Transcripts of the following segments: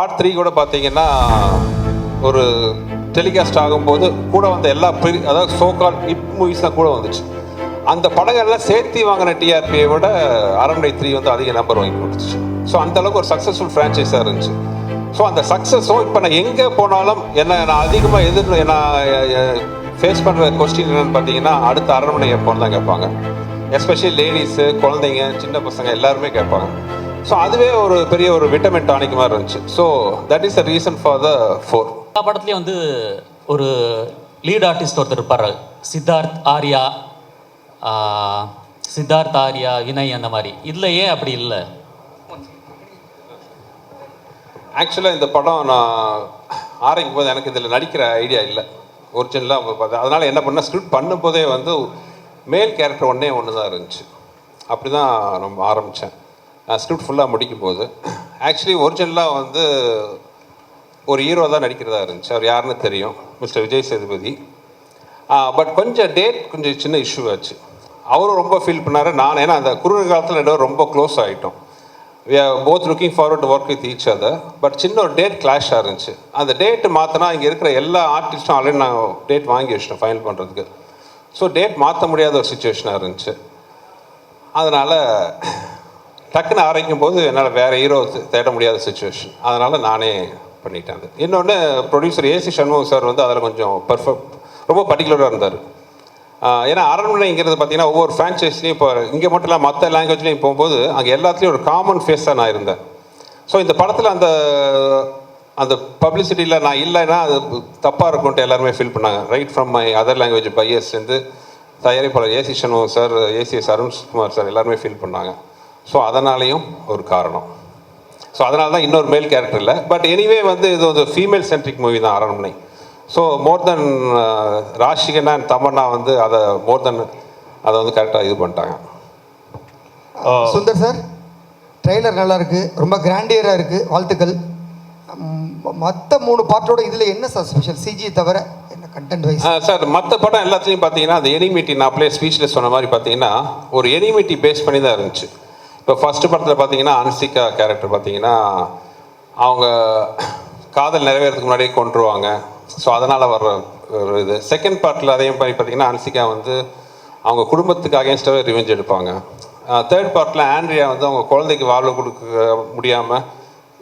Part 3 கூட பார்த்தீங்கன்னா ஒரு டெலிகாஸ்ட் ஆகும்போது கூட வந்த எல்லா அதாவது சோகால் ஹிட் மூவிஸ் தான் கூட வந்துச்சு. அந்த படங்கள்லாம் சேர்த்து வாங்கின டிஆர்பியை விட அரண்மனை 3 வந்து அதிக நம்பர் வாங்கி கொடுத்துச்சு. ஸோ அந்தளவுக்கு ஒரு சக்ஸஸ்ஃபுல் ஃப்ரான்ச்சைஸாக இருந்துச்சு. ஸோ அந்த சக்ஸஸும் இப்போ நான் எங்கே போனாலும் நான் அதிகமாக நான் ஃபேஸ் பண்ணுற கொஸ்டின் என்னென்னு பார்த்தீங்கன்னா அடுத்த அரண்மனை எப்போன்னு தான் கேட்பாங்க. எஸ்பெஷலி லேடிஸு, குழந்தைங்க, சின்ன பசங்க எல்லாருமே கேட்பாங்க. ஸோ அதுவே ஒரு பெரிய ஒரு விட்டமின் டானிக் மாதிரி இருந்துச்சு. So that is the reason for the 4. எல்லா படத்துலேயும் வந்து ஒரு லீட் ஆர்டிஸ்ட் ஒருத்தர் இருப்பார். சித்தார்த் ஆர்யா, வினய் அந்த மாதிரி. இதில் ஏன் அப்படி இல்லை? ஆக்சுவலாக இந்த படம் நான் ஆரம்பிக்கும் போது எனக்கு இதில் நடிக்கிற ஐடியா இல்லை ஒரிஜினலாக பார்த்தேன். அதனால் என்ன பண்ணால் ஸ்கிரிப்ட் பண்ணும்போதே வந்து மேல் கேரக்டர் ஒன்று தான் இருந்துச்சு. அப்படி தான் நம்ம ஆரம்பித்தேன். ஸ்கிரிப்ட் ஃபுல்லாக முடிக்கும் போது ஆக்சுவலி ஒரிஜினலாக வந்து ஒரு ஹீரோ தான் நடிக்கிறதா இருந்துச்சு. அவர் யாருன்னு தெரியும், மிஸ்டர் விஜய் சேதுபதி. பட் கொஞ்சம் சின்ன இஷ்யூ ஆச்சு. அவரும் ரொம்ப ஃபீல் பண்ணார். நான் ஏன்னா அந்த குறுகிய காலத்தில் ரெண்டு ரொம்ப க்ளோஸ் ஆகிட்டோம். we are both looking forward to work with each other. But சின்ன ஒரு டேட் கிளாஷாக இருந்துச்சு. அந்த டேட்டு மாற்றினா இங்கே இருக்கிற எல்லா ஆர்டிஸ்ட்டும் ஆல்ரெடி நான் டேட் வாங்கி வச்சிட்டோம் ஃபைனல் பண்ணுறதுக்கு. ஸோ டேட் மாற்ற முடியாத ஒரு சுச்சுவேஷனாக இருந்துச்சு. அதனால் டக்குன்னு ஆரம்பிக்கும் போது என்னால் வேறு ஹீரோ தேட முடியாத சுச்சுவேஷன். அதனால் நானே பண்ணிட்டேன். அது இன்னொன்று ப்ரொடியூசர் ஏசி சண்முகம் சார் வந்து அதில் கொஞ்சம் ரொம்ப பர்டிகுலராக இருந்தார். ஏன்னா அரண்மனைங்கிறது பார்த்தீங்கன்னா ஒவ்வொரு ஃப்ரான்ச்சைஸ்லையும் இப்போ இங்கே மட்டும் இல்லை மற்ற லாங்குவேஜ்லேயும் போகும்போது அங்கே எல்லாத்துலேயும் ஒரு காமன் ஃபேஸாக நான் இருந்தேன். ஸோ இந்த படத்தில் அந்த பப்ளிசிட்டியில் நான் இல்லைன்னா அது தப்பாக இருக்கும்ட்டு எல்லாருமே ஃபீல் பண்ணாங்க. Right from my other language பையர்ஸ்லேருந்து தயாரிப்பாளர் AC Shanmugam sir, ACS Arunkumar sir எல்லாருமே ஃபீல் பண்ணாங்க. ஸோ அதனாலேயும் ஒரு காரணம். ஸோ அதனால தான் இன்னொரு மேல் கேரக்டர் இல்லை. பட் எனிவே வந்து இது ஒரு ஃபீமேல் சென்ட்ரிக் மூவி தான் Aranmanai. So more than Raashi Khanna and Tamannaah வந்து அதை அதை வந்து கரெக்டாக இது பண்ணிட்டாங்க. சுந்தர் சார், ட்ரெய்லர் நல்லா இருக்குது, ரொம்ப கிராண்டியராக இருக்குது, வாழ்த்துக்கள். மற்ற 3 பார்ட்டோட இதில் என்ன சார் ஸ்பெஷல்? சிஜி தவிர என்ன கண்டென்ட் வைஸ்? சார் மற்ற படம் எல்லாத்துலேயும் பார்த்தீங்கன்னா அந்த எனிமிட்டி நான் அப்படியே ஸ்பீச்சில் சொன்ன மாதிரி பார்த்தீங்கன்னா ஒரு எனிமிட்டி பேஸ் பண்ணி தான் இருந்துச்சு. இப்போ ஃபஸ்ட்டு படத்தில் பார்த்தீங்கன்னா அன்சிகா கேரக்டர் பார்த்தீங்கன்னா அவங்க காதல் நிறைவேறதுக்கு முன்னாடியே கொண்டுருவாங்க. ஸோ அதனால் வர்ற ஒரு இது. செகண்ட் பார்ட்டில் அதே மாதிரி பார்த்தீங்கன்னா அன்சிகா வந்து அவங்க குடும்பத்துக்கு அகேன்ஸ்டாகவே ரிவெஞ்ச் எடுப்பாங்க. தேர்ட் பார்ட்டில் ஆண்ட்ரியா வந்து அவங்க குழந்தைக்கு வாழ்வு கொடுக்க முடியாமல்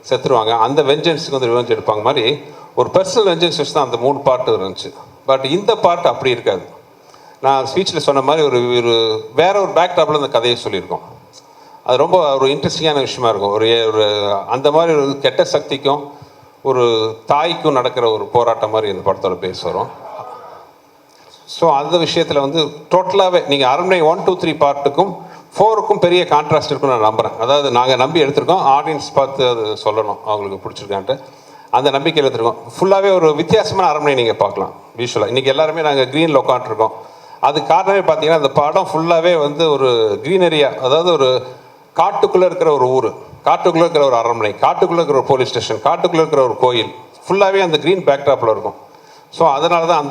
செத்துருவாங்க. அந்த வெஞ்சன்ஸுக்கு வந்து ரிவெஞ்ச் எடுப்பாங்க. மாதிரி ஒரு பர்சனல் வெஞ்சன்ஸ் வச்சு தான் அந்த 3 பார்ட்டு இருந்துச்சு. பட் இந்த பார்ட் அப்படி இருக்காது. நான் ஸ்பீச்சில் சொன்ன மாதிரி ஒரு வேற ஒரு பேக் ட்ராப்பில் இந்த கதையை சொல்லியிருக்கோம். அது ரொம்ப ஒரு இன்ட்ரெஸ்டிங்கான விஷயமா இருக்கும். ஒரு அந்த மாதிரி ஒரு கெட்ட சக்திக்கும் ஒரு தாய்க்கும் நடக்கிற ஒரு போராட்டம் மாதிரி இந்த படத்தோட பேஸ் வரும். ஸோ அந்த விஷயத்தில் வந்து டோட்டலாகவே நீங்கள் அரண்மனை 1, 2, 3 பார்ட்டுக்கும் 4க்கும் பெரிய கான்ட்ராஸ்ட் இருக்குன்னு நான் நம்புகிறேன். அதாவது நாங்கள் நம்பி எடுத்திருக்கோம், ஆடியன்ஸ் பார்த்து அது சொல்லணும் அவங்களுக்கு பிடிச்சிருக்கான்ட்டு அந்த நம்பிக்கையில் எடுத்துருக்கோம். ஃபுல்லாகவே ஒரு வித்தியாசமான அரண்மனை நீங்கள் பார்க்கலாம் விஷுவலாக. இன்றைக்கி எல்லாருமே நாங்கள் க்ரீனில் உட்காந்துருக்கோம். அது காரணமே பார்த்தீங்கன்னா அந்த படம் ஃபுல்லாகவே வந்து ஒரு க்ரீனரியா, அதாவது ஒரு காட்டுக்குள்ளே இருக்கிற ஒரு ஊர், காட்டுக்குள்ளே இருக்கிற ஒரு அரண்மனை, காட்டுக்குள்ளே இருக்கிற ஒரு போலீஸ் ஸ்டேஷன், காட்டுக்குள்ளே இருக்கிற ஒரு கோயில், ஃபுல்லாகவே அந்த க்ரீன் பேக்ட்ராப்பில் இருக்கும். ஸோ அதனால தான்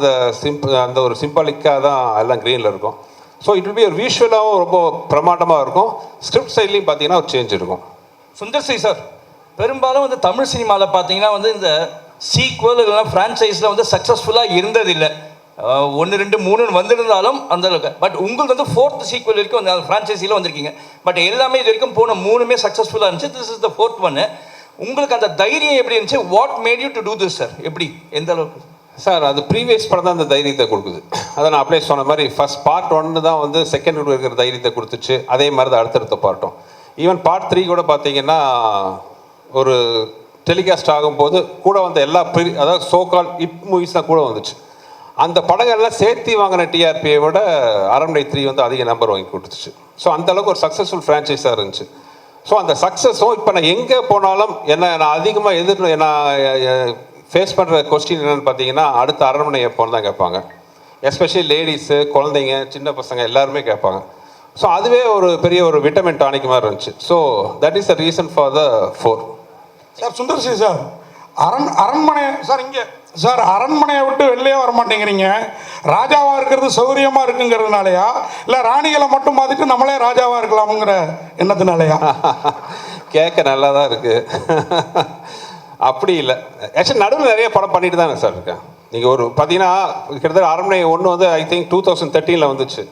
அந்த ஒரு சிம்பாலிக்காக தான் எல்லாம் க்ரீனில் இருக்கும். ஸோ இட் வில் பி ஒரு விஷுவலாகவும் ரொம்ப பிரமாண்டமாக இருக்கும். ஸ்கிரிப்ட் சைட்லேயும் பார்த்தீங்கன்னா ஒரு சேஞ்ச் இருக்கும். சுந்தர் சி சார், பெரும்பாலும் வந்து தமிழ் சினிமாவில் பார்த்தீங்கன்னா வந்து இந்த சீக்வல் இல்லைனா ஃப்ரான்ச்சைஸில் வந்து சக்ஸஸ்ஃபுல்லாக இருந்ததில்லை. 1, 2, 3 வந்திருந்தாலும் அந்த அளவுக்கு. பட் உங்களுக்கு வந்து 4th சீக்வல் வரைக்கும் அந்த ஃப்ரான்ச்சைஸியில் வந்திருக்கீங்க. பட் எல்லாமே இது வரைக்கும் போன 3மே சக்ஸஸ்ஃபுல்லாக இருந்துச்சு. திஸ் இஸ் த 4th ஒன்று. உங்களுக்கு அந்த தைரியம் எப்படி இருந்துச்சு? What made you to do this sir? எப்படி, எந்த அளவுக்கு சார்? அது ப்ரீவியஸ் படம் தான் அந்த தைரியத்தை கொடுக்குது. அதை நான் அப்படியே சொன்ன மாதிரி ஃபர்ஸ்ட் பார்ட் 1 தான் வந்து செகண்ட் இருக்கிற தைரியத்தை கொடுத்துச்சு. அதே மாதிரி தான் அடுத்தடுத்த பார்ட்டும். ஈவன் பார்ட் 3 கூட பார்த்தீங்கன்னா ஒரு டெலிகாஸ்ட் ஆகும்போது கூட வந்த எல்லா அதாவது சோகால் ஹிட் மூவிஸ் தான் கூட வந்துச்சு. அந்த படங்கள்லாம் சேர்த்து வாங்கின டிஆர்பியை விட அரண்மனை 3 வந்து அதிக நம்பர் வாங்கி கொடுத்துச்சு. ஸோ அந்தளவுக்கு ஒரு சக்ஸஸ்ஃபுல் ஃப்ரான்ச்சைஸாக இருந்துச்சு. ஸோ அந்த சக்ஸஸும் இப்போ நான் எங்கே போனாலும் நான் அதிகமாக நான் ஃபேஸ் பண்ணுற கொஸ்டின் என்னென்னு பார்த்தீங்கன்னா அடுத்த அரண்மனை எப்போன்னு தான் கேட்பாங்க. எஸ்பெஷலி லேடிஸு, குழந்தைங்க, சின்ன பசங்க எல்லாருமே கேட்பாங்க. ஸோ அதுவே ஒரு பெரிய ஒரு விட்டமின் டானிக் மாதிரி இருந்துச்சு. So that is the reason for the 4. Sir Sundar C sir, அரண்மனை சார், இங்கே சார் அரண்மனையை விட்டு வெளியே வர மாட்டேங்கிறீங்க. ராஜாவாக இருக்கிறது சௌகரியமாக இருக்குங்கிறதுனாலயா, இல்லை ராணிகளை மட்டும் பார்த்துட்டு நம்மளே ராஜாவாக இருக்கலாமுங்கிற எண்ணத்தினாலயா? கேட்க நல்லா தான் இருக்குது. அப்படி இல்லை. ஆக்சுவலி நடுவில் நிறைய படம் பண்ணிட்டு தானே சார் இருக்கேன். நீங்கள் ஒரு பார்த்தீங்கன்னா கிட்டத்தட்ட அரண்மனை 1 வந்து ஐ திங்க் 2013 வந்துச்சு.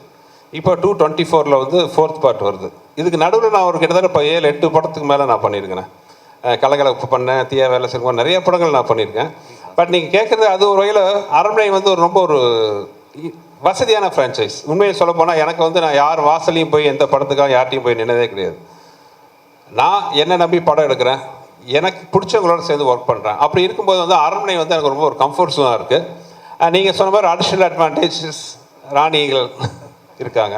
இப்போ 2024 வந்து 4th பார்ட் வருது. இதுக்கு நடுவில் நான் ஒரு கிட்டத்தட்ட இப்போ 7-8 படத்துக்கு மேலே நான் பண்ணியிருக்கிறேன். கலகலப்பு பண்ணேன், தீயா வேலை செய்வோம், நிறைய படங்கள் நான் பண்ணியிருக்கேன். பட் நீங்கள் கேட்குறது அது ஒரு வகையில் அரண்மனை வந்து ரொம்ப ஒரு வசதியான ஃப்ரான்ச்சைஸ். உண்மையை சொல்ல போனால் எனக்கு வந்து நான் யார் வாசலையும் போய் எந்த படத்துக்காக யார்ட்டையும் போய் நின்னதே கிடையாது. நான் என்ன நம்பி படம் எடுக்கிறேன், எனக்கு பிடிச்சவங்களோட சேர்ந்து ஒர்க் பண்ணுறேன். அப்படி இருக்கும்போது வந்து அரண்மனை வந்து எனக்கு ரொம்ப ஒரு கம்ஃபர்ட் ஜோனாக இருக்குது. நீங்கள் சொன்ன மாதிரி அடிஷ்னல் அட்வான்டேஜஸ் ராணிகள் இருக்காங்க.